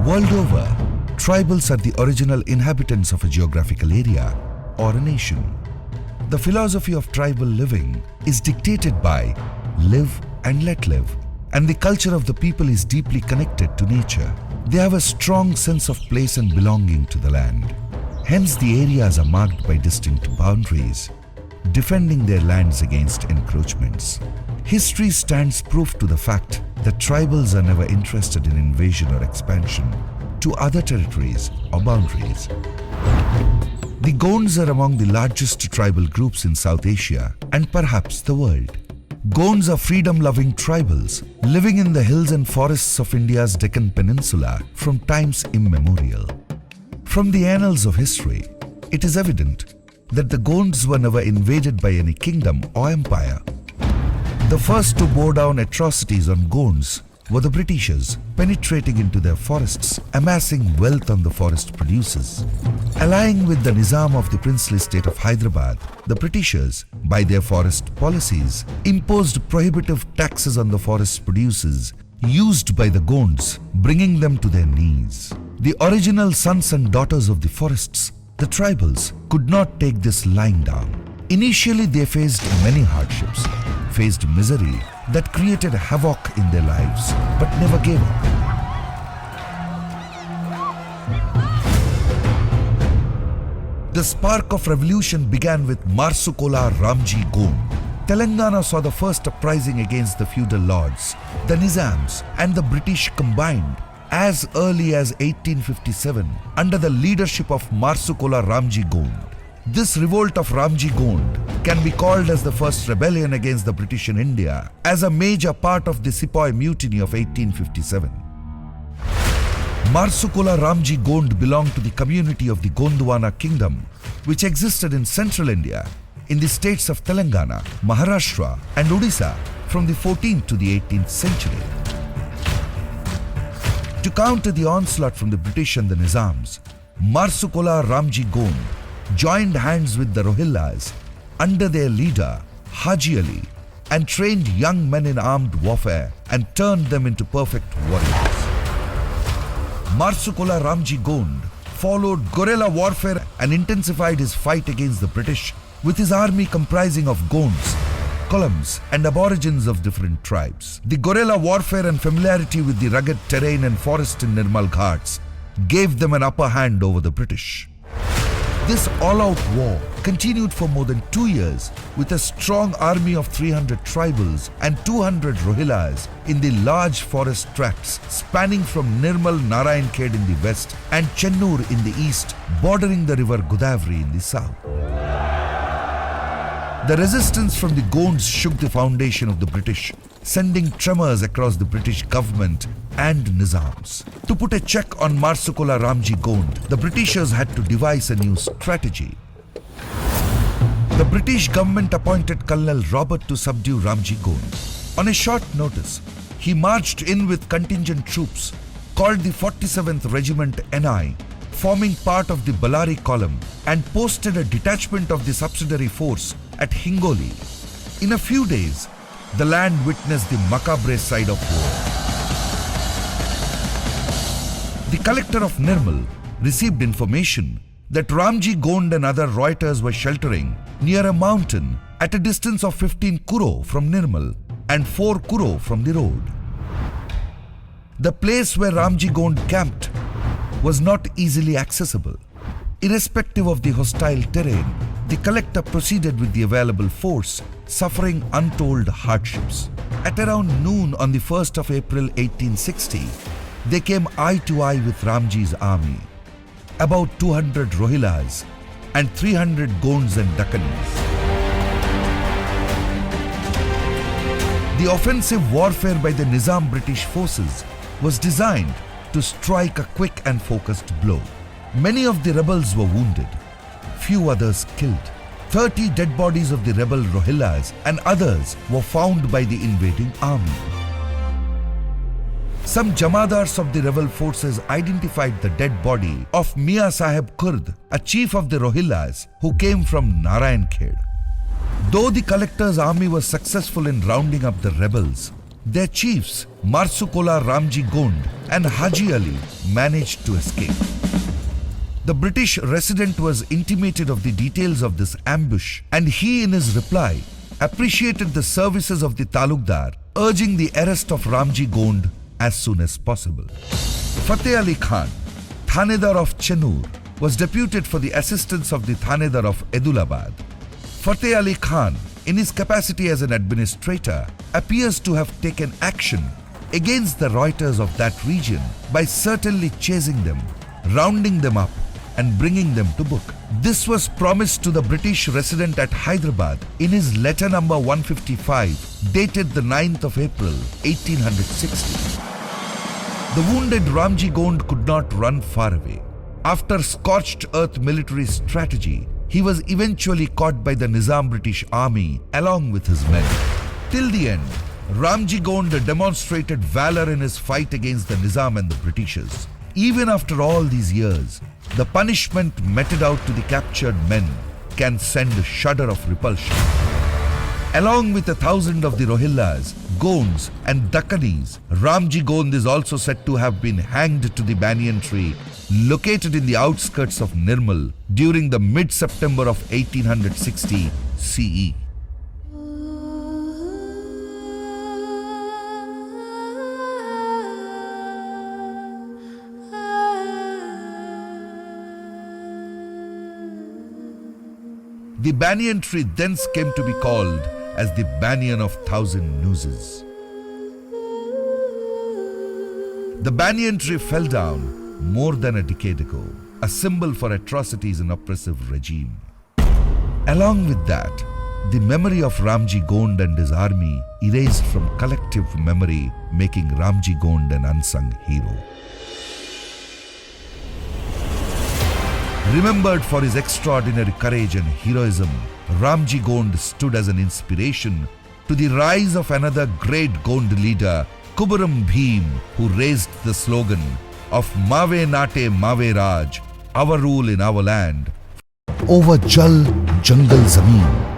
World over, tribals are the original inhabitants of a geographical area or a nation. The philosophy of tribal living is dictated by live and let live, and the culture of the people is deeply connected to nature. They have a strong sense of place and belonging to the land. Hence, the areas are marked by distinct boundaries, defending their lands against encroachments. History stands proof to the fact that tribals are never interested in invasion or expansion to other territories or boundaries. The Gonds are among the largest tribal groups in South Asia and perhaps the world. Gonds are freedom-loving tribals living in the hills and forests of India's Deccan Peninsula from times immemorial. From the annals of history, it is evident that the Gonds were never invaded by any kingdom or empire. The first to bow down atrocities on Gonds were the Britishers, penetrating into their forests, amassing wealth on the forest producers. Allying with the Nizam of the princely state of Hyderabad, the Britishers, by their forest policies, imposed prohibitive taxes on the forest producers used by the Gonds, bringing them to their knees. The original sons and daughters of the forests, the tribals, could not take this lying down. Initially, they faced many hardships, faced misery that created havoc in their lives, but never gave up. The spark of revolution began with Marsukola Ramji Gond. Telangana saw the first uprising against the feudal lords, the Nizams and the British combined as early as 1857 under the leadership of Marsukola Ramji Gond. This revolt of Ramji Gond can be called as the first rebellion against the British in India as a major part of the Sepoy Mutiny of 1857. Marsukola Ramji Gond belonged to the community of the Gondwana kingdom, which existed in central India in the states of Telangana, Maharashtra and Odisha from the 14th to the 18th century. To counter the onslaught from the British and the Nizams, Marsukola Ramji Gond joined hands with the Rohillas under their leader Haji Ali and trained young men in armed warfare and turned them into perfect warriors. Marsukola Ramji Gond followed guerrilla warfare and intensified his fight against the British with his army comprising of Gonds, Kolams and aborigines of different tribes. The guerrilla warfare and familiarity with the rugged terrain and forest in Nirmal Ghats gave them an upper hand over the British. This all-out war continued for more than 2 years with a strong army of 300 tribals and 200 Rohillas in the large forest tracts spanning from Nirmal Narayankhed in the west and Chennur in the east, bordering the river Godavari in the south. The resistance from the Gonds shook the foundation of the British, sending tremors across the British government and Nizams. To put a check on Marsukola Ramji Gond, the Britishers had to devise a new strategy. The British government appointed Colonel Robert to subdue Ramji Gond. On a short notice, he marched in with contingent troops called the 47th Regiment NI, forming part of the Ballari column, and posted a detachment of the subsidiary force at Hingoli. In a few days, the land witnessed the macabre side of war. The collector of Nirmal received information that Ramji Gond and other Reuters were sheltering near a mountain at a distance of 15 kuro from Nirmal and 4 kuro from the road. The place where Ramji Gond camped was not easily accessible. Irrespective of the hostile terrain, the collector proceeded with the available force, suffering untold hardships. At around noon on the 1st of April 1860, they came eye to eye with Ramji's army, about 200 Rohillas and 300 Gonds and Dakkanis. The offensive warfare by the Nizam British forces was designed to strike a quick and focused blow. Many of the rebels were wounded, few others killed. 30 dead bodies of the rebel Rohillas and others were found by the invading army. Some Jamadars of the rebel forces identified the dead body of Mia Sahib Kurd, a chief of the Rohillas who came from Narayankhed. Though the collector's army was successful in rounding up the rebels, Their chiefs, Marsukola Ramji Gond and Haji Ali, managed to escape. The British resident was intimated of the details of this ambush, and he, in his reply, appreciated the services of the Talukdar, urging the arrest of Ramji Gond as soon as possible. Fateh Ali Khan, Thanedar of Chenur, was deputed for the assistance of the Thanedar of Edulabad. Fateh Ali Khan, in his capacity as an administrator, appears to have taken action against the Reuters of that region by certainly chasing them, rounding them up and bringing them to book. This was promised to the British resident at Hyderabad in his letter number 155, dated the 9th of April, 1860. The wounded Ramji Gond could not run far away. After scorched earth military strategy, he was eventually caught by the Nizam British Army along with his men. Till the end, Ramji Gond demonstrated valor in his fight against the Nizam and the Britishers. Even after all these years, the punishment meted out to the captured men can send a shudder of repulsion. Along with 1,000 of the Rohillas, Gonds and Dakkanis, Ramji Gond is also said to have been hanged to the banyan tree located in the outskirts of Nirmal during the mid-September of 1860 CE. The banyan tree thence came to be called as the Banyan of 1,000 Nooses. The banyan tree fell down more than a decade ago, a symbol for atrocities in oppressive regime. Along with that, the memory of Ramji Gond and his army erased from collective memory, making Ramji Gond an unsung hero. Remembered for his extraordinary courage and heroism, Ramji Gond stood as an inspiration to the rise of another great Gond leader, Kubaram Bhim, who raised the slogan of Mave Nate Mave Raj, our rule in our land. Over Jal, Jungle, Zameen,